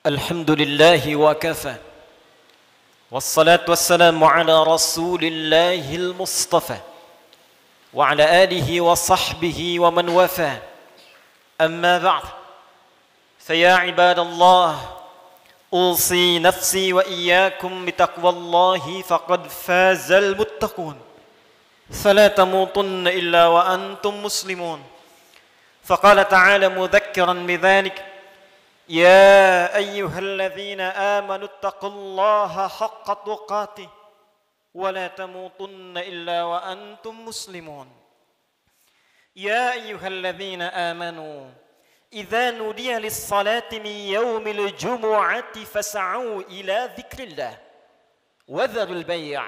الحمد لله وكفى والصلاة والسلام على رسول الله المصطفى وعلى آله وصحبه ومن وفى أما بعد فيا عباد الله أوصي نفسي وإياكم بتقوى الله فقد فاز المتقون فلا تموتن إلا وأنتم مسلمون فقال تعالى مذكرا بذلك يا أيها الذين آمنوا اتقوا الله حق تقاته ولا تموتن إلا وأنتم مسلمون يا أيها الذين آمنوا إذا نودي للصلاة من يوم الجمعة فاسعوا إلى ذكر الله وذروا البيع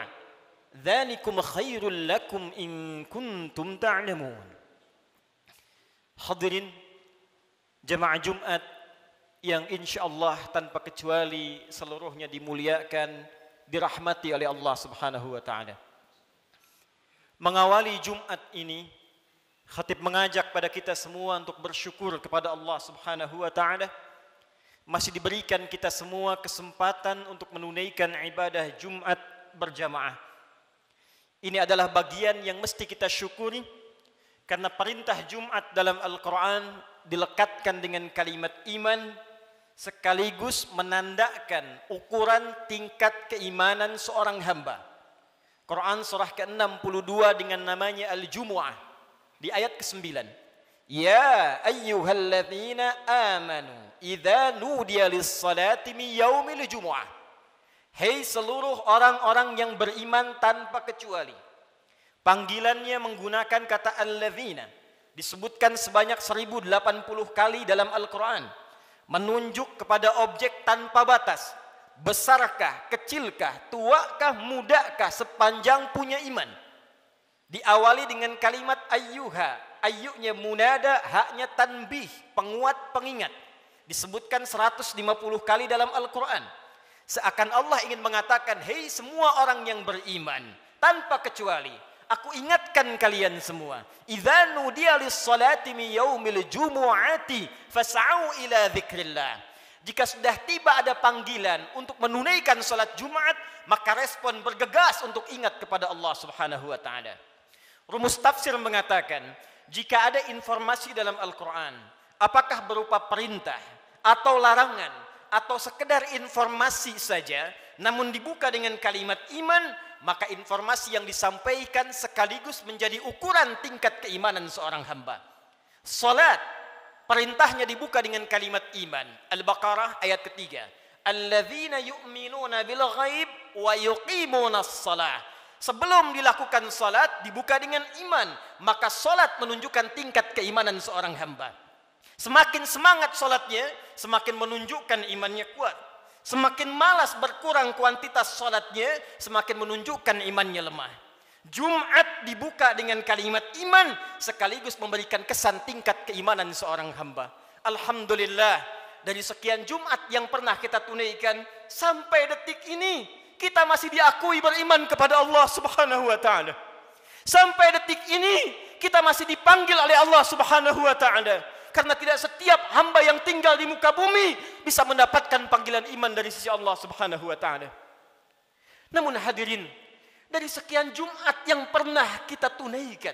ذلكم خير لكم إن كنتم تعلمون. Hadirin jemaah Jumat yang insyaallah tanpa kecuali seluruhnya dimuliakan, dirahmati oleh Allah Subhanahu wa taala. Mengawali Jumat ini, khatib mengajak pada kita semua untuk bersyukur kepada Allah Subhanahu wa taala masih diberikan kita semua kesempatan untuk menunaikan ibadah Jumat berjamaah. Ini adalah bagian yang mesti kita syukuri karena perintah Jumat dalam Al-Quran dilekatkan dengan kalimat iman sekaligus menandakan ukuran tingkat keimanan seorang hamba. Quran surah ke-62 dengan namanya Al-Jumu'ah di ayat ke-9. Ya ayyuhalladzina amanu idza nudiya lis-salati min yaumil jumu'ah. Hei seluruh orang-orang yang beriman tanpa kecuali. Panggilannya menggunakan kata alladzina disebutkan sebanyak 1080 kali dalam Al-Quran, menunjuk kepada objek tanpa batas, besarkah, kecilkah, tuakah, mudakah, sepanjang punya iman. Diawali dengan kalimat ayyuha, ayyunya munada, haknya tanbih, penguat pengingat. Disebutkan 150 kali dalam Al-Quran. Seakan Allah ingin mengatakan, hei semua orang yang beriman tanpa kecuali, aku ingatkan kalian semua. Idza nudiya lis-salati min yaumil jumu'ati fas'au ila dzikrillah. Jika sudah tiba ada panggilan untuk menunaikan salat Jumat, maka respon bergegas untuk ingat kepada Allah Subhanahu wa taala. Rumus tafsir mengatakan, jika ada informasi dalam Al-Quran, apakah berupa perintah atau larangan atau sekedar informasi saja, namun dibuka dengan kalimat iman, maka informasi yang disampaikan sekaligus menjadi ukuran tingkat keimanan seorang hamba. Salat, perintahnya dibuka dengan kalimat iman. Al-Baqarah ayat ketiga. Alladzina yu'minuna bil ghaib wa yuqimuna as-salah. Sebelum dilakukan salat dibuka dengan iman, maka salat menunjukkan tingkat keimanan seorang hamba. Semakin semangat salatnya, semakin menunjukkan imannya kuat. Semakin malas berkurang kuantitas salatnya, semakin menunjukkan imannya lemah. Jumat dibuka dengan kalimat iman, sekaligus memberikan kesan tingkat keimanan seorang hamba. Alhamdulillah, dari sekian Jumat yang pernah kita tunaikan, sampai detik ini, kita masih diakui beriman kepada Allah Subhanahu wa ta'ala. Sampai detik ini, kita masih dipanggil oleh Allah Subhanahu wa ta'ala. Karena tidak setiap hamba yang tinggal di muka bumi bisa mendapatkan panggilan iman dari sisi Allah Subhanahu wa taala. Namun hadirin, dari sekian Jumat yang pernah kita tunaikan,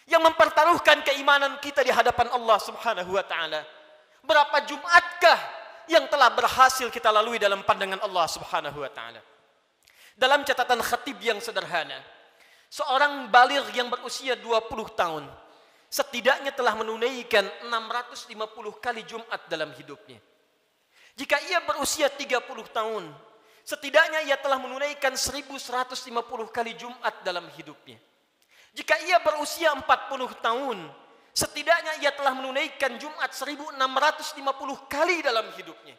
yang mempertaruhkan keimanan kita di hadapan Allah Subhanahu wa taala, berapa Jumatkah yang telah berhasil kita lalui dalam pandangan Allah Subhanahu wa taala? Dalam catatan khatib yang sederhana, seorang baligh yang berusia 20 tahun setidaknya telah menunaikan 650 kali Jumat dalam hidupnya. Jika ia berusia 30 tahun, setidaknya ia telah menunaikan 1150 kali Jumat dalam hidupnya. Jika ia berusia 40 tahun, setidaknya ia telah menunaikan Jumat 1650 kali dalam hidupnya.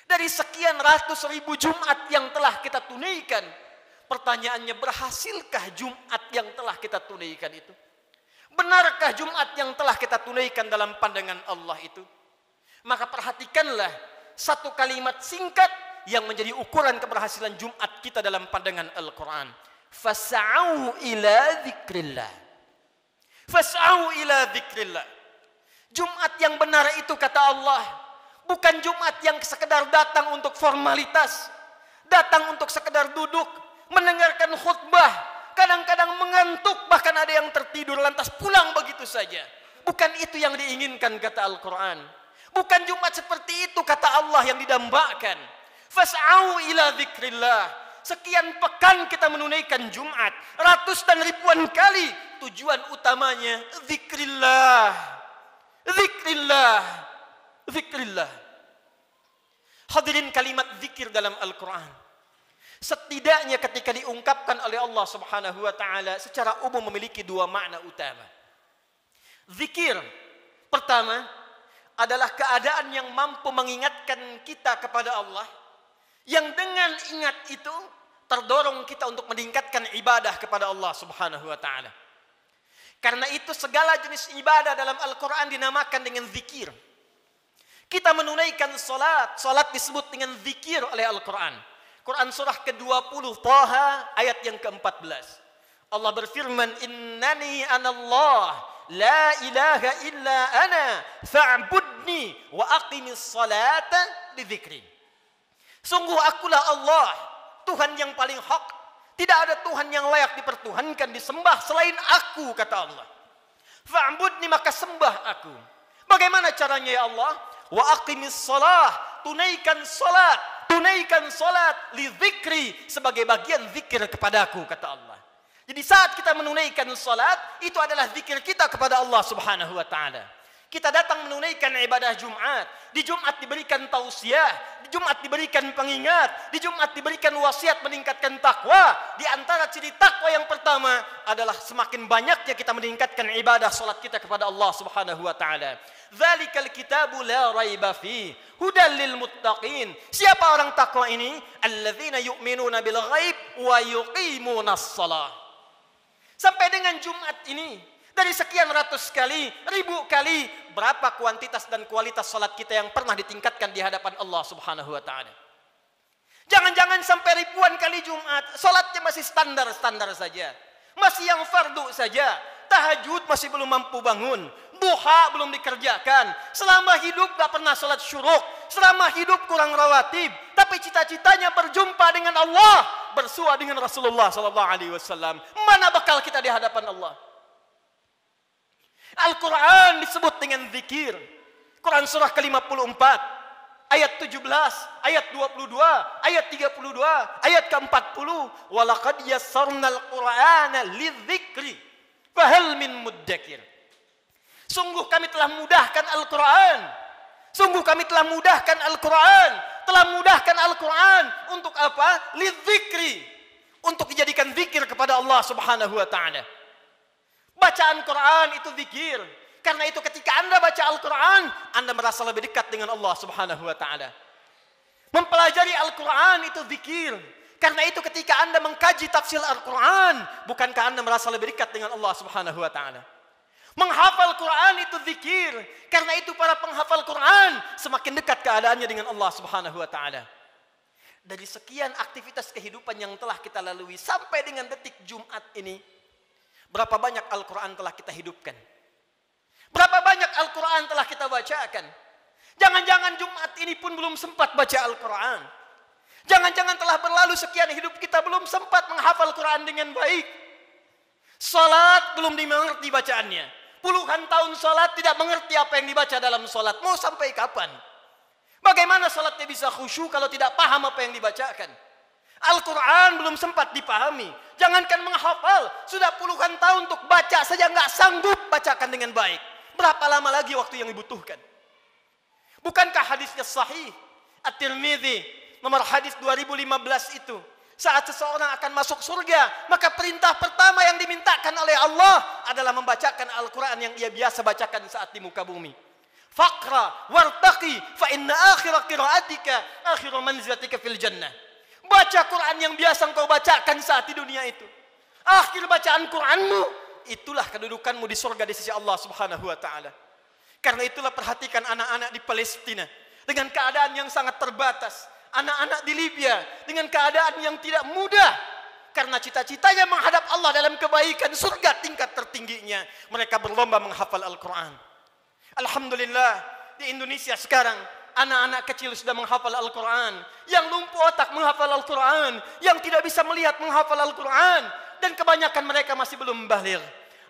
Dari sekian ratus ribu Jumat yang telah kita tunaikan, pertanyaannya, berhasilkah Jumat yang telah kita tunaikan itu? Benarkah Jumat yang telah kita tunaikan dalam pandangan Allah itu? Maka perhatikanlah satu kalimat singkat yang menjadi ukuran keberhasilan Jumat kita dalam pandangan Al-Quran. Fas'au ila dzikrillah. Fas'au ila dzikrillah. Jumat yang benar itu kata Allah Bukan Jumat yang sekedar datang untuk formalitas, datang untuk sekedar duduk, mendengarkan khutbah, kadang-kadang mengantuk, bahkan ada yang tertidur lantas pulang begitu saja. Bukan itu yang diinginkan kata Al-Quran. Bukan Jumat seperti itu kata Allah yang didambakan. Fas'au ila dzikrillah. Sekian pekan kita menunaikan Jumat, ratus dan ribuan kali. Tujuan utamanya zikrillah. Zikrillah. Zikrillah. Hadirin, kalimat zikir dalam Al-Quran setidaknya ketika diungkapkan oleh Allah Subhanahu wa taala secara umum memiliki dua makna utama. Zikir pertama adalah keadaan yang mampu mengingatkan kita kepada Allah, yang dengan ingat itu terdorong kita untuk meningkatkan ibadah kepada Allah Subhanahu wa taala. Karena itu segala jenis ibadah dalam Al-Quran dinamakan dengan zikir. Kita menunaikan salat, salat disebut dengan zikir oleh Al-Quran. Quran surah ke-20 Taha ayat yang ke-14. Allah berfirman, "Innani anallah, la ilaha illa ana, fa'budni wa aqimis salata li dzikri." Sungguh akulah Allah, Tuhan yang paling hak. Tidak ada Tuhan yang layak dipertuhankan, disembah selain aku, kata Allah. Fa'budni, maka sembah aku. Bagaimana caranya ya Allah? Wa aqimis salah, tunaikan salat. Tunaikan salat li dzikri, sebagai bagian zikir kepadaku, kata Allah. Jadi saat kita menunaikan salat, itu adalah zikir kita kepada Allah Subhanahu wa taala. Kita datang menunaikan ibadah Jumat. Di Jumat diberikan tausiah, di Jumat diberikan pengingat, di Jumat diberikan wasiat meningkatkan takwa. Di antara ciri takwa yang pertama adalah semakin banyaknya kita meningkatkan ibadah salat kita kepada Allah Subhanahu wa taala. Dzalikal kitabu la raiba fi hudal lil muttaqin. Siapa orang takwa ini? Alladzina yu'minuna bil ghaib wa yuqimunas shalah. Sampai dengan Jumat ini, dari sekian ratus kali, ribu kali, berapa kuantitas dan kualitas salat kita yang pernah ditingkatkan di hadapan Allah Subhanahu wa taala? Jangan-jangan sampai ribuan kali Jumat, salatnya masih standar-standar saja. Masih yang fardu saja. Tahajud masih belum mampu bangun. Duha belum dikerjakan. Selama hidup gak pernah salat syuruk. Selama hidup kurang rawatib. Tapi cita-citanya berjumpa dengan Allah, bersua dengan Rasulullah SAW. Mana bakal kita di hadapan Allah? Al-Quran disebut dengan zikir. Quran surah ke-54 ayat 17, ayat 22, ayat 32, ayat ke-40. Walaqad yassarnal Qur'ana lidzikri fahal min muddakir. Sungguh kami telah mudahkan Al-Quran. Sungguh kami telah mudahkan Al-Quran. Telah mudahkan Al-Quran untuk apa? Lidzikri, untuk dijadikan zikir kepada Allah Subhanahu wa taala. Bacaan Quran itu zikir. Karena itu ketika Anda baca Al-Quran, Anda merasa lebih dekat dengan Allah Subhanahu wa taala. Mempelajari Al-Quran itu zikir. Karena itu ketika Anda mengkaji tafsir Al-Quran, bukankah Anda merasa lebih dekat dengan Allah Subhanahu wa taala? Menghafal Quran itu zikir. Karena itu para penghafal Quran semakin dekat keadaannya dengan Allah Subhanahu wa taala. Dari sekian aktivitas kehidupan yang telah kita lalui sampai dengan detik Jumat ini, berapa banyak Al-Quran telah kita hidupkan? Berapa banyak Al-Quran telah kita bacakan? Jangan-jangan Jumat ini pun belum sempat baca Al-Quran. Jangan-jangan telah berlalu sekian hidup kita belum sempat menghafal Quran dengan baik. Salat belum dimengerti bacaannya. Puluhan tahun salat tidak mengerti apa yang dibaca dalam salat. Mau sampai kapan? Bagaimana salatnya bisa khusyuk kalau tidak paham apa yang dibacakan? Al-Quran belum sempat dipahami. Jangankan menghafal, sudah puluhan tahun untuk baca saja nggak sanggup bacakan dengan baik. Berapa lama lagi waktu yang dibutuhkan? Bukankah hadisnya sahih? At-Tirmidzi nomor hadis 2015 itu. Saat seseorang akan masuk surga, maka perintah pertama yang dimintakan oleh Allah adalah membacakan Al-Quran yang ia biasa bacakan saat di muka bumi. Faqra wartaqi fa inna akhira qiraatika akhiru manzilatika fil jannah. Baca Quran yang biasa engkau bacakan saat di dunia itu. Akhir bacaan Quranmu, itulah kedudukanmu di surga di sisi Allah Subhanahu wa taala. Karena itulah perhatikan anak-anak di Palestina dengan keadaan yang sangat terbatas. Anak-anak di Libya dengan keadaan yang tidak mudah. Karena cita-citanya menghadap Allah dalam kebaikan, surga tingkat tertingginya. Mereka berlomba menghafal Al-Quran. Alhamdulillah, di Indonesia sekarang anak-anak kecil sudah menghafal Al-Quran, yang lumpuh otak menghafal Al-Quran, yang tidak bisa melihat menghafal Al-Quran, dan kebanyakan mereka masih belum baligh.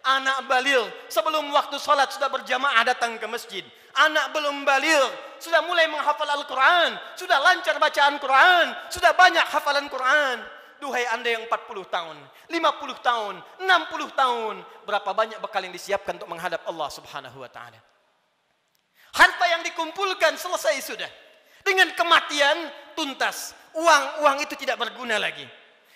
Anak baligh sebelum waktu salat sudah berjamaah datang ke masjid. Anak belum baligh sudah mulai menghafal Al-Quran, sudah lancar bacaan Quran, sudah banyak hafalan Quran. Duhai Anda yang 40 tahun, 50 tahun, 60 tahun, berapa banyak bekal yang disiapkan untuk menghadap Allah Subhanahu wa taala? Harta yang dikumpulkan selesai sudah. Dengan kematian tuntas. Uang itu tidak berguna lagi.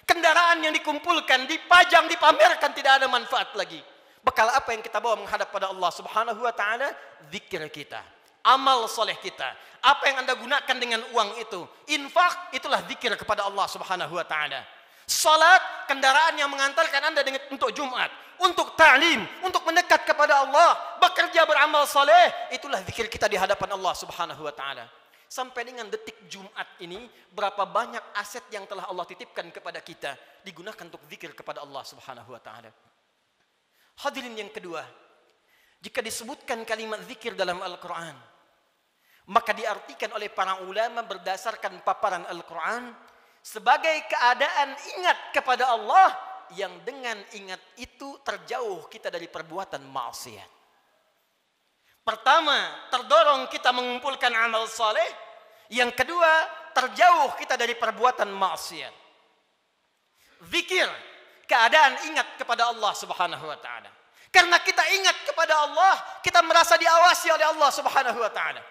Kendaraan yang dikumpulkan, dipajang, dipamerkan, tidak ada manfaat lagi. Bekal apa yang kita bawa menghadap pada Allah Subhanahu wa taala? Zikir kita, amal soleh kita. Apa yang Anda gunakan dengan uang itu? Infak, itulah zikir kepada Allah Subhanahu wa taala. Salat, kendaraan yang mengantarkan Anda untuk Jumat, untuk ta'lim, untuk mendekat kepada Allah, bekerja beramal soleh, itulah zikir kita di hadapan Allah Subhanahu wa taala. Sampai dengan detik Jumat ini, berapa banyak aset yang telah Allah titipkan kepada kita digunakan untuk zikir kepada Allah Subhanahu wa taala. Hadirin yang kedua, jika disebutkan kalimat zikir dalam Al-Quran, maka diartikan oleh para ulama berdasarkan paparan Al-Quran sebagai keadaan ingat kepada Allah yang dengan ingat itu terjauh kita dari perbuatan maksiat. Pertama, terdorong kita mengumpulkan amal saleh. Yang kedua, terjauh kita dari perbuatan maksiat. Zikir, keadaan ingat kepada Allah Subhanahu wa taala. Karena kita ingat kepada Allah, kita merasa diawasi oleh Allah Subhanahu wa taala.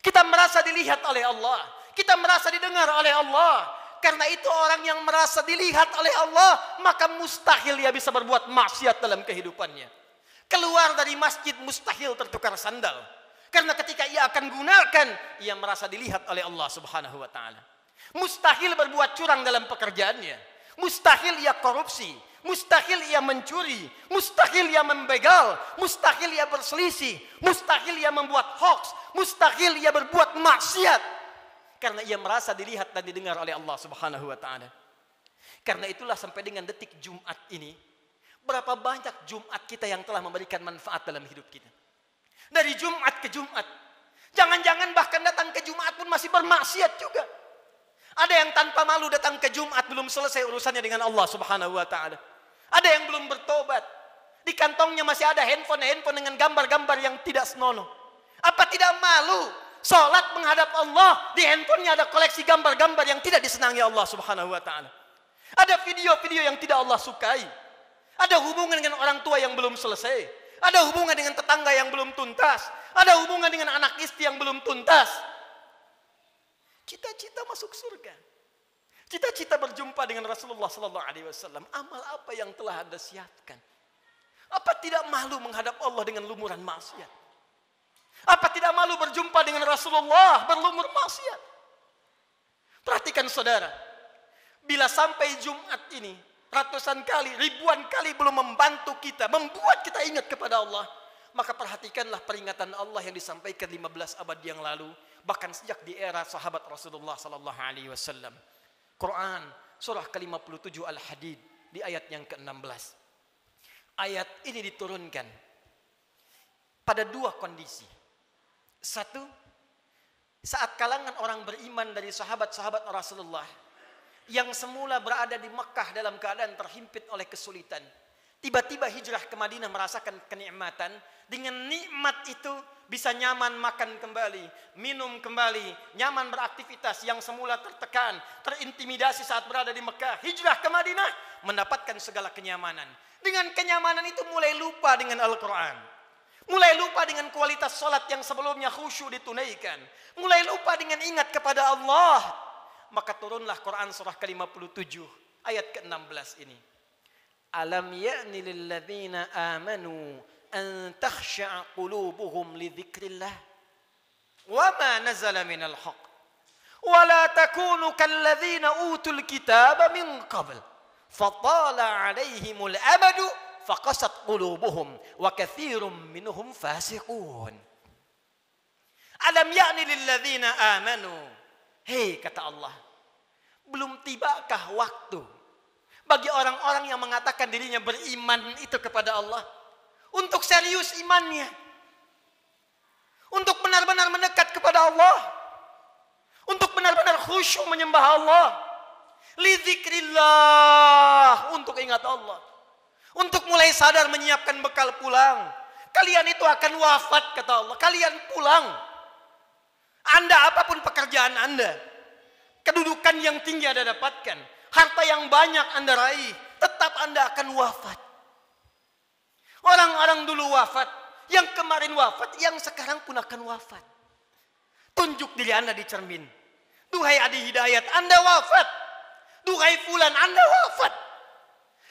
Kita merasa dilihat oleh Allah, kita merasa didengar oleh Allah. Karena itu orang yang merasa dilihat oleh Allah, maka mustahil ia bisa berbuat maksiat dalam kehidupannya. Keluar dari masjid mustahil tertukar sandal. Karena ketika ia akan gunakan, ia merasa dilihat oleh Allah Subhanahu wa taala. Mustahil berbuat curang dalam pekerjaannya. Mustahil ia korupsi, mustahil ia mencuri, mustahil ia membegal, mustahil ia berselisih, mustahil ia membuat hoax, mustahil ia berbuat maksiat. Karena ia merasa dilihat dan didengar oleh Allah Subhanahu wa taala. Karena itulah sampai dengan detik Jumat ini, berapa banyak Jumat kita yang telah memberikan manfaat dalam hidup kita. Dari Jumat ke Jumat. Jangan-jangan bahkan datang ke Jumat pun masih bermaksiat juga. Ada yang tanpa malu datang ke Jumat belum selesai urusannya dengan Allah Subhanahu wa taala. Ada yang belum bertobat. Di kantongnya masih ada handphone dengan gambar-gambar yang tidak senonoh. Apa tidak malu? Salat menghadap Allah, di handphonenya ada koleksi gambar-gambar yang tidak disenangi Allah Subhanahu wa taala. Ada video-video yang tidak Allah sukai. Ada hubungan dengan orang tua yang belum selesai. Ada hubungan dengan tetangga yang belum tuntas. Ada hubungan dengan anak istri yang belum tuntas. Cita-cita masuk surga. Cita-cita berjumpa dengan Rasulullah sallallahu alaihi wasallam. Amal apa yang telah Anda siapkan? Apa tidak malu menghadap Allah dengan lumuran maksiat? Apa tidak malu berjumpa dengan Rasulullah berlumur maksiat? Perhatikan saudara, bila sampai Jumat ini ratusan kali, ribuan kali belum membantu kita, membuat kita ingat kepada Allah, maka perhatikanlah peringatan Allah yang disampaikan 15 abad yang lalu, bahkan sejak di era sahabat Rasulullah sallallahu alaihi wasallam. Quran surah ke-57 Al-Hadid di ayat yang ke-16. Ayat ini diturunkan pada dua kondisi. Satu, saat kalangan orang beriman dari sahabat-sahabat Rasulullah yang semula berada di Mekah dalam keadaan terhimpit oleh kesulitan, tiba-tiba hijrah ke Madinah merasakan kenikmatan. Dengan nikmat itu bisa nyaman makan kembali, minum kembali, nyaman beraktivitas. Yang semula tertekan, terintimidasi saat berada di Mekah, hijrah ke Madinah mendapatkan segala kenyamanan. Dengan kenyamanan itu mulai lupa dengan Al-Quran. Mulai lupa dengan kualitas salat yang sebelumnya khusyuk ditunaikan. Mulai lupa dengan ingat kepada Allah. Maka turunlah Quran surah ke-57 ayat ke-16 ini. Alam ya'ni lilladzina amanu an takhsha'a qulubuhum li dzikrillah wa ma nazala minal haqq wa la takunu kalladzina utul kitaba min qabl fatala 'alaihimul amadu faqasat qulubuhum wa katsirum minhum fasiqun. Alam ya'ni lilladzina amanu. Hei, kata Allah, belum tibakah waktu bagi orang-orang yang mengatakan dirinya beriman itu kepada Allah untuk serius imannya, untuk benar-benar mendekat kepada Allah, Untuk benar-benar khusyuk menyembah Allah. Lidzikrillah, untuk ingat Allah. Untuk mulai sadar menyiapkan bekal pulang. Kalian itu akan wafat, kata Allah. Kalian pulang. Anda apapun pekerjaan Anda, kedudukan yang tinggi Anda dapatkan, harta yang banyak Anda raih, tetap Anda akan wafat. Orang-orang dulu wafat, yang kemarin wafat, yang sekarang pun akan wafat. Tunjuk diri Anda di cermin. Duhai Adi Hidayat, Anda wafat. Duhai Fulan, Anda wafat.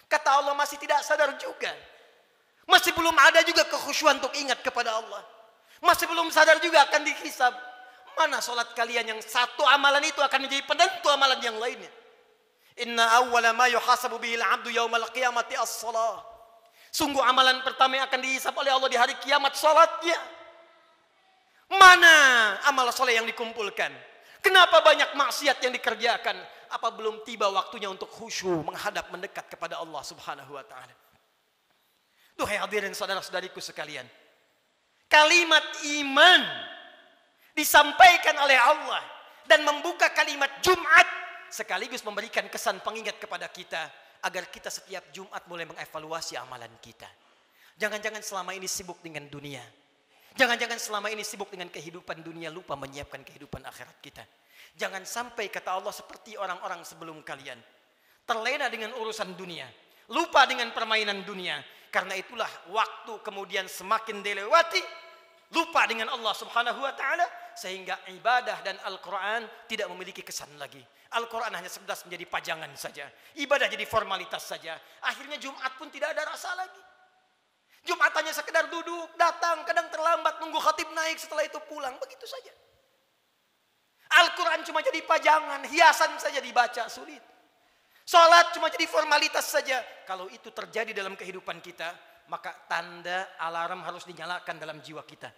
Kata Allah, masih tidak sadar juga. Masih belum ada juga kekhusyuan untuk ingat kepada Allah. Masih belum sadar juga akan dihisab. Mana sholat kalian yang satu amalan itu akan menjadi penentu amalan yang lainnya. Inna awwala ma yuhasabu bihil abdu yawmal qiyamati as-salah. Sungguh amalan pertama yang akan dihisab oleh Allah di hari kiamat, sholatnya. Mana amal soleh yang dikumpulkan? Kenapa banyak maksiat yang dikerjakan? Apa belum tiba waktunya untuk khusyuk menghadap mendekat kepada Allah Subhanahu wa taala? Duhai hadirin saudara-saudariku sekalian, kalimat iman disampaikan oleh Allah dan membuka kalimat Jumat sekaligus memberikan kesan pengingat kepada kita agar kita setiap Jumat mulai mengevaluasi amalan kita. Jangan-jangan selama ini sibuk dengan dunia. Jangan-jangan selama ini sibuk dengan kehidupan dunia, lupa menyiapkan kehidupan akhirat kita. Jangan sampai kata Allah seperti orang-orang sebelum kalian, terlena dengan urusan dunia, lupa dengan permainan dunia. Karena itulah waktu kemudian semakin dilewati, lupa dengan Allah Subhanahu wa taala, sehingga ibadah dan Al-Quran tidak memiliki kesan lagi. Al-Quran hanya sekedar menjadi pajangan saja, ibadah jadi formalitas saja. Akhirnya Jumat pun tidak ada rasa lagi. Jumat hanya sekedar duduk, datang, kadang terlambat, nunggu khatib naik, setelah itu pulang, begitu saja. Al-Quran cuma jadi pajangan, hiasan saja dibaca, sulit. Salat cuma jadi formalitas saja. Kalau itu terjadi dalam kehidupan kita, maka tanda alarm harus dinyalakan dalam jiwa kita.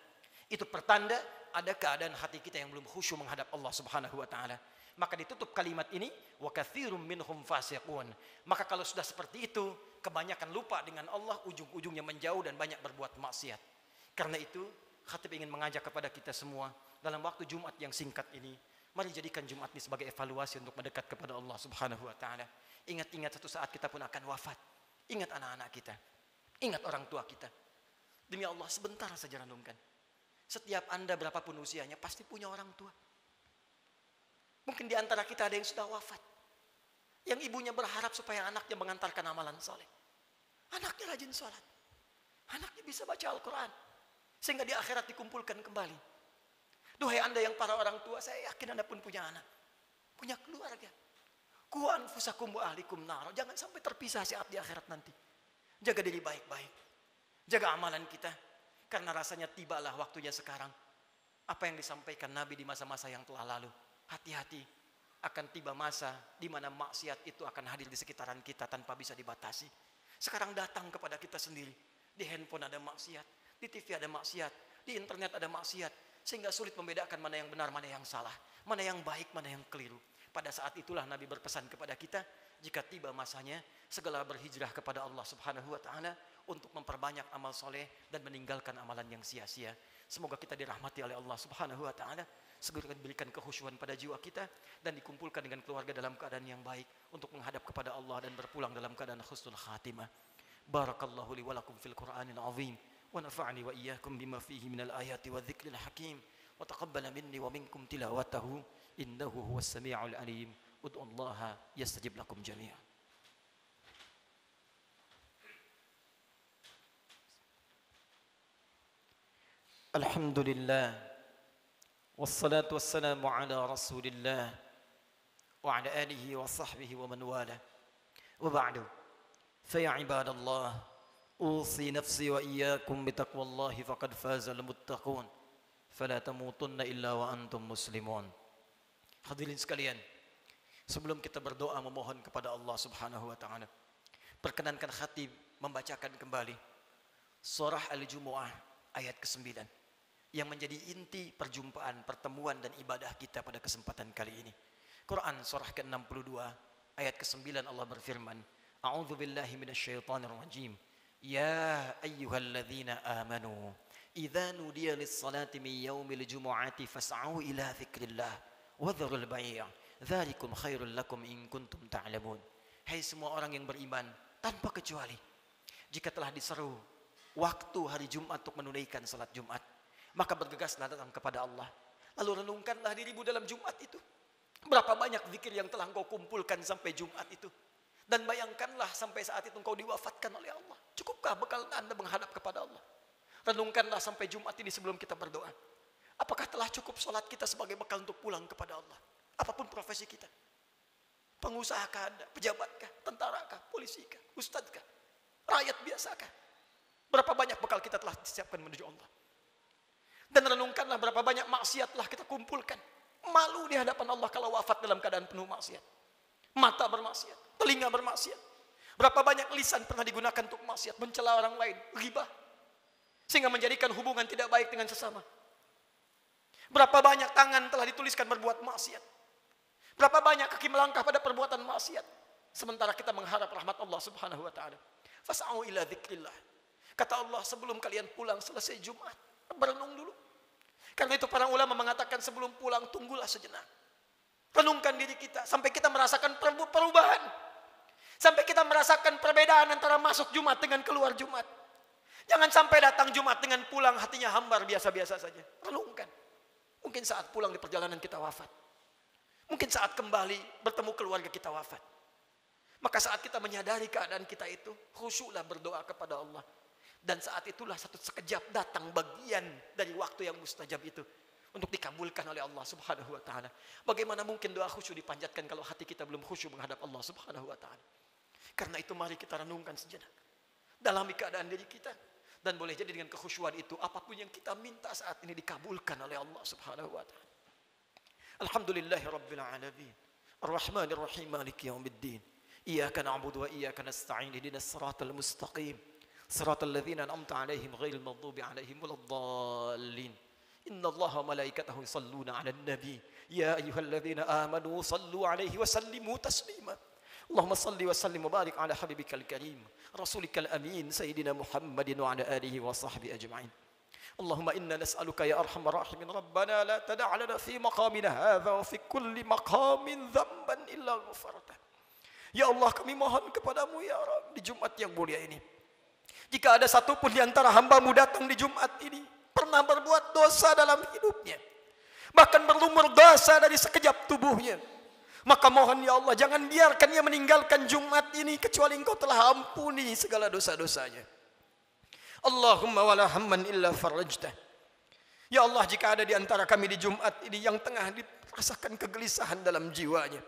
Itu pertanda ada keadaan hati kita yang belum khusyuk menghadap Allah Subhanahu wa taala. Maka ditutup kalimat ini, wa katsirum minhum fasiqun. Maka kalau sudah seperti itu, kebanyakan lupa dengan Allah, ujung-ujungnya menjauh dan banyak berbuat maksiat. Karena itu, khatib ingin mengajak kepada kita semua dalam waktu Jumat yang singkat ini, mari jadikan Jumat ini sebagai evaluasi untuk mendekat kepada Allah Subhanahu wa taala. Ingat-ingat satu saat kita pun akan wafat. Ingat anak-anak kita. Ingat orang tua kita. Demi Allah, sebentar saja renungkan. Setiap Anda berapapun usianya pasti punya orang tua. Mungkin di antara kita ada yang sudah wafat. Yang ibunya berharap supaya anaknya mengantarkan amalan soleh. Anaknya rajin sholat. Anaknya bisa baca Al-Quran. Sehingga di akhirat dikumpulkan kembali. Duhai Anda yang para orang tua, saya yakin Anda pun punya anak. Punya keluarga. Qu anfusakum wa ahlikum nar. Jangan sampai terpisah saat di akhirat nanti. Jaga diri baik-baik. Jaga amalan kita. Karena rasanya tibalah waktunya sekarang. Apa yang disampaikan Nabi di masa-masa yang telah lalu. Hati-hati, akan tiba masa di mana maksiat itu akan hadir di sekitaran kita tanpa bisa dibatasi. Sekarang datang kepada kita sendiri. Di handphone ada maksiat, di TV ada maksiat, di internet ada maksiat. Sehingga sulit membedakan mana yang benar, mana yang salah, mana yang baik, mana yang keliru. Pada saat itulah Nabi berpesan kepada kita, jika tiba masanya, segala berhijrah kepada Allah Subhanahu wa taala untuk memperbanyak amal soleh dan meninggalkan amalan yang sia-sia. Semoga kita dirahmati oleh Allah Subhanahu wa taala. Segera diberikan kekhusyuan pada jiwa kita dan dikumpulkan dengan keluarga dalam keadaan yang baik untuk menghadap kepada Allah dan berpulang dalam keadaan husnul khatimah. Barakallahu li wa lakum fil Qur'anil azim wa nafa'ani wa iyyakum bima fihi minal ayati wa dzikril hakim wa taqabbala minni wa minkum tilawatahu innahu huwas samiul alim. Ud'ullaha yastajib lakum jami'an. Alhamdulillah. Wassalatu wassalamu ala rasulillah wa ala alihi wa sahbihi wa man wala wa ba'du fa ya ibadallah usi nafsi wa iyyakum bitaqwallahi faqad faza al-muttaqun fala tamutunna illa wa antum muslimun. Hadirin sekalian, sebelum kita berdoa memohon kepada Allah Subhanahu wa taala, perkenankan khatib membacakan kembali surah Al-Jumu'ah ayat ke-9 yang menjadi inti perjumpaan, pertemuan dan ibadah kita pada kesempatan kali ini. Quran surah ke-62 ayat ke-9 Allah berfirman, A'udzu billahi minasyaitonir rajim. Ya ayyuhalladzina amanu idza nudiya lis-salati min yaumil jumu'ati fas'au ila dzikrillah wa dharul bai'. Dzalikum khairul lakum in kuntum ta'lamun. Hai semua orang yang beriman tanpa kecuali, jika telah diseru waktu hari Jumat untuk menunaikan salat Jumat, maka bergegaslah datang kepada Allah. Lalu renungkanlah dirimu dalam Jumat itu. Berapa banyak zikir yang telah engkau kumpulkan sampai Jumat itu. Dan bayangkanlah sampai saat itu engkau diwafatkan oleh Allah. Cukupkah bekal Anda menghadap kepada Allah? Renungkanlah sampai Jumat ini sebelum kita berdoa. Apakah telah cukup salat kita sebagai bekal untuk pulang kepada Allah? Apapun profesi kita. Pengusahakah Anda? Pejabatkah? Tentarakah? Polisikah? Ustadzkah? Rakyat biasakah? Berapa banyak bekal kita telah disiapkan menuju Allah? Dan renungkanlah berapa banyak maksiat telah kita kumpulkan. Malu di hadapan Allah kalau wafat dalam keadaan penuh maksiat. Mata bermaksiat, telinga bermaksiat. Berapa banyak lisan pernah digunakan untuk maksiat, mencela orang lain, ghibah, sehingga menjadikan hubungan tidak baik dengan sesama. Berapa banyak tangan telah dituliskan berbuat maksiat. Berapa banyak kaki melangkah pada perbuatan maksiat. Sementara kita mengharap rahmat Allah subhanahu wa ta'ala. Fas'au ila dzikrillah. Kata Allah, sebelum kalian pulang selesai Jumat, berenung dulu. Karena itu para ulama mengatakan sebelum pulang tunggulah sejenak. Renungkan diri kita sampai kita merasakan perubahan. Sampai kita merasakan perbedaan antara masuk Jumat dengan keluar Jumat. Jangan sampai datang Jumat dengan pulang hatinya hambar biasa-biasa saja. Renungkan. Mungkin saat pulang di perjalanan kita wafat. Mungkin saat kembali bertemu keluarga kita wafat. Maka saat kita menyadari keadaan kita itu, khusyuklah berdoa kepada Allah. Dan saat itulah satu sekejap datang bagian dari waktu yang mustajab itu untuk dikabulkan oleh Allah subhanahu wa ta'ala. Bagaimana mungkin doa khusyuk dipanjatkan kalau hati kita belum khusyuk menghadap Allah subhanahu wa ta'ala. Karena itu mari kita renungkan sejenak. Dalami keadaan diri kita. Dan boleh jadi dengan kekhusyuan itu, apapun yang kita minta saat ini dikabulkan oleh Allah subhanahu wa ta'ala. Alhamdulillahi rabbil alamin. Ar-Rahmanir Rahim, Maliki yaumiddin. Iyyaka na'budu wa iyyaka nasta'in. Ihdinas siratal mustaqim. Siratal ladzina an'amta 'alaihim ghairil maghdubi 'alaihim waladdallin. Innallaha wa malaikatahu yusalluna 'alan nabi. Ya ayyuhalladzina amanu sallu 'alaihi wa sallimu taslima. Allahumma salli wa sallim wa barik 'ala habibikal karim, rasulikal amin, sayyidina Muhammadin wa 'ala alihi wa sahbihi ajma'in. اللهم إنا نسألك يا أرحم الراحمين ربنا لا تدع لنا في مقامنا هذا وفي كل مقام ذنبا إلا غفرته. Ya Allah, kami mohon kepadamu ya Rabb di Jumat yang mulia ini. Jika ada satupun di antara hamba-Mu datang di Jumat ini pernah berbuat dosa dalam hidupnya, bahkan berlumur dosa dari sekejap tubuhnya, maka mohon ya Allah, jangan biarkan ia meninggalkan Jumat ini kecuali Engkau telah ampuni segala dosa-dosanya. Allahumma wala hamman illa farajtah. Ya Allah, jika ada di antara kami di Jumat ini yang tengah dirasakan kegelisahan dalam jiwanya,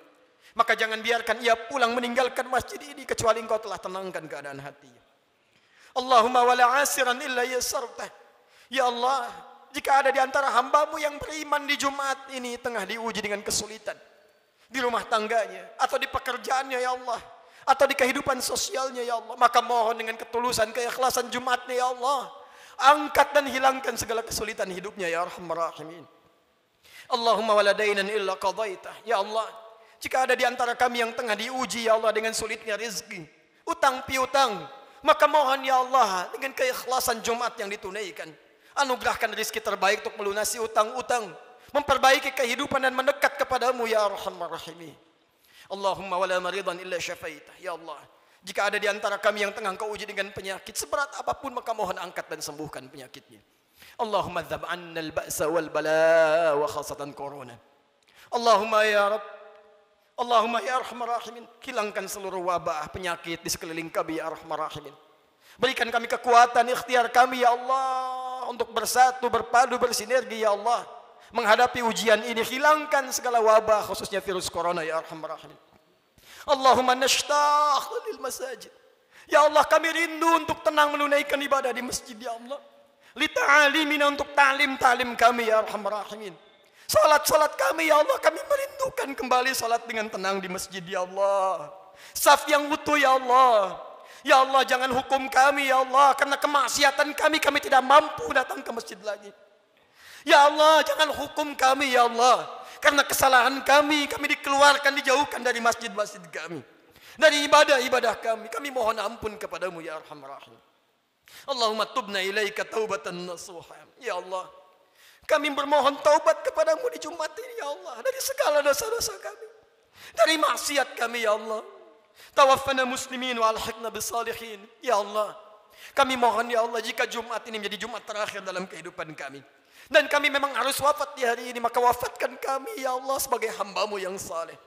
maka jangan biarkan ia pulang meninggalkan masjid ini kecuali Engkau telah tenangkan keadaan hatinya. Allahumma wala asiran illa yasartah. Ya Allah, jika ada di antara hamba-Mu yang beriman di Jumat ini tengah diuji dengan kesulitan di rumah tangganya atau di pekerjaannya ya Allah, atau di kehidupan sosialnya ya Allah, maka mohon dengan ketulusan, keikhlasan Jumatnya ya Allah, angkat dan hilangkan segala kesulitan hidupnya ya Arhamar Rahimin. Allahumma wala dainan illa qadaitah. Ya Allah, jika ada di antara kami yang tengah diuji ya Allah dengan sulitnya rezeki, utang piutang, maka mohon ya Allah dengan keikhlasan Jumat yang ditunaikan, anugerahkan rezeki terbaik untuk melunasi utang-utang, memperbaiki kehidupan dan mendekat kepadamu ya Arhamar Rahimin. Allahumma wala maridan illa syafaitah. Ya Allah, jika ada di antara kami yang tengah Engkau uji dengan penyakit seberat apapun, maka mohon angkat dan sembuhkan penyakitnya. Allahumma dzab 'anna al-ba'sa wal bala wa khasatan corona. Allahumma ya Rabb, Allahumma ya Arhamar Rahimin, hilangkan seluruh wabah penyakit di sekeliling kami ya Arhamar Rahimin. Berikan kami kekuatan ikhtiar kami ya Allah untuk bersatu, berpadu, bersinergi ya Allah menghadapi ujian ini. Hilangkan segala wabah khususnya virus corona ya Arhamar Rahimin. Allahumma nashtaq lil masajid. Ya Allah, kami rindu untuk tenang menunaikan ibadah di masjid ya Allah. Li ta'alimina, untuk ta'lim kami ya Arhamar Rahimin. Salat kami ya Allah, kami merindukan kembali salat dengan tenang di masjid ya Allah. Saf yang utuh ya Allah. Ya Allah, jangan hukum kami ya Allah, karena kemaksiatan kami tidak mampu datang ke masjid lagi. Ya Allah, jangan hukum kami ya Allah, karena kesalahan kami dikeluarkan, dijauhkan dari masjid-masjid kami, dari ibadah-ibadah kami mohon ampun kepadamu ya Arhamar Rahim. Allahumma tubna ilaika taubatan nasuha. Ya Allah, Kami bermohon taubat kepadamu di Jumat ini ya Allah. Dari segala dosa-dosa kami. Dari maksiat kami ya Allah. Tawaffana muslimin wa alhiqna bisalihin. Ya Allah. Kami mohon ya Allah jika Jumat ini menjadi Jumat terakhir dalam kehidupan kami. Dan kami memang harus wafat di hari ini. Maka wafatkan kami ya Allah sebagai hamba-Mu yang saleh.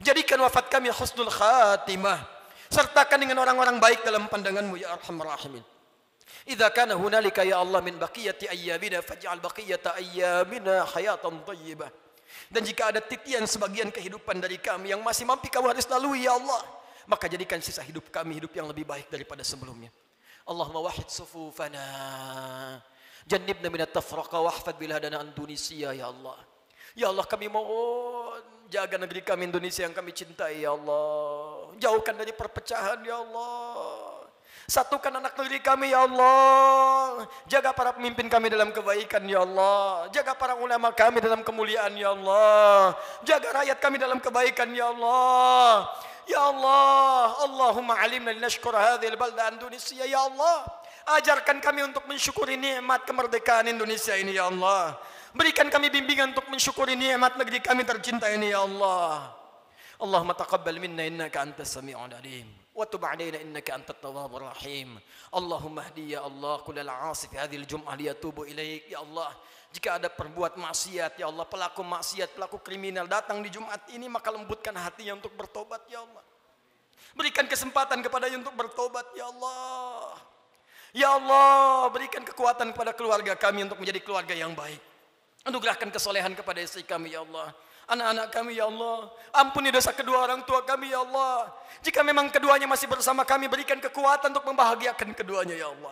Jadikan wafat kami husnul khatimah. Sertakan dengan orang-orang baik dalam pandangan-Mu ya Arhamar Rahimin. Idza kana hunalika ya Allah min baqiyati ayyamina faj'al baqiyata ayyamina hayatan thayyibah. Dan jika ada titian sebagian kehidupan dari kami yang masih mampu Kau harus lalui ya Allah, maka jadikan sisa hidup kami hidup yang lebih baik daripada sebelumnya. Allahumma wahid sufufana, jannibna minat tafraqa wahfad biladana Indonesia ya Allah. Ya Allah kami mohon jaga negeri kami Indonesia yang kami cintai ya Allah. Jauhkan dari perpecahan ya Allah. Satukan anak negeri kami ya Allah. Jaga para pemimpin kami dalam kebaikan ya Allah. Jaga para ulama kami dalam kemuliaan ya Allah. Jaga rakyat kami dalam kebaikan ya Allah. Ya Allah, Allahumma alimna linashkur hadhil balda Indonesia ya Allah. Ajarkan kami untuk mensyukuri nikmat kemerdekaan Indonesia ini ya Allah. Berikan kami bimbingan untuk mensyukuri nikmat negeri kami tercinta ini ya Allah. Allahumma taqabbal minna innaka antas sami'ul alim. وتب علينا إنك أنت التواب الرحيم اللهم اهدي يا الله كل العاصي في هذه الجمعة ليتوب إليك ya Allah. Jika ada perbuat maksiat ya Allah, pelaku maksiat, pelaku kriminal datang di Jumat ini, maka lembutkan hatinya untuk bertobat ya Allah. Berikan kesempatan kepadanya untuk bertobat ya Allah. Ya Allah, berikan kekuatan kepada keluarga kami untuk menjadi keluarga yang baik. Anugerahkan kesolehan kepada istri kami ya Allah. Anak-anak kami ya Allah. Ampuni dosa kedua orang tua kami ya Allah. Jika memang keduanya masih bersama kami, berikan kekuatan untuk membahagiakan keduanya ya Allah.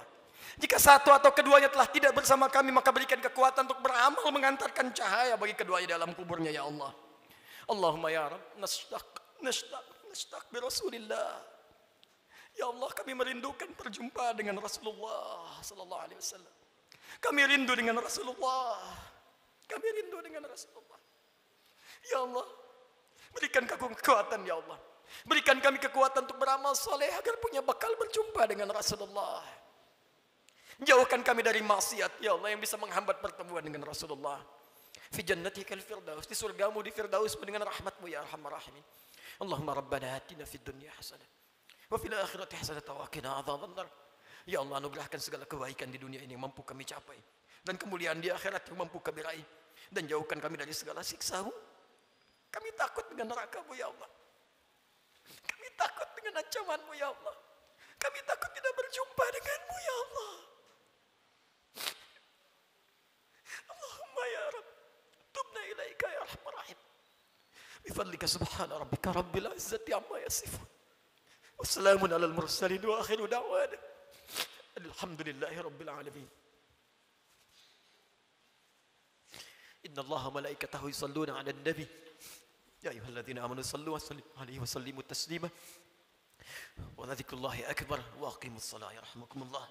Jika satu atau keduanya telah tidak bersama kami, maka berikan kekuatan untuk beramal mengantarkan cahaya bagi keduanya dalam kuburnya ya Allah. Allahumma ya Rabb, nashtaq bi Rasulillah. Ya Allah, kami merindukan perjumpaan dengan Rasulullah sallallahu alaihi wasallam. Kami rindu dengan Rasulullah. Kami rindu dengan Rasulullah. Ya Allah, berikan kekuatan ya Allah. Berikan kami kekuatan untuk beramal soleh agar punya bekal berjumpa dengan Rasulullah. Jauhkan kami dari maksiat ya Allah yang bisa menghambat pertemuan dengan Rasulullah. Fi jannatikal firdaus, di surgamu di firdaus dengan rahmatmu ya Arhamar Rahimin. Allahumma rabbana atina fid dunya hasanah wa fil akhirati hasanah wa qina adzabannar. Ya Allah, anugerahkan segala kebaikan di dunia ini yang mampu kami capai, dan kemuliaan di akhirat yang mampu kami raih, dan jauhkan kami dari segala siksa-Mu. Kami takut dengan neraka-Mu ya Allah. Kami takut dengan ancaman-Mu ya Allah. Kami takut tidak berjumpa dengan-Mu ya Allah. Allahumma ya Rabb, tubna ilaika ya Arhamar Rahim. Bifadlika subhana rabbika rabbil izzati amma yasifun. Wassalamun alal mursalin wa akhiru da'wana alhamdulillahi rabbil alamin. Inna Allaha malaikatahu yusalluna 'alan nabi. يا أيها الذين آمنوا صلوا وسلموا عليه وسلموا تسليما وذكر الله أكبر وأقيموا الصلاة يرحمكم الله.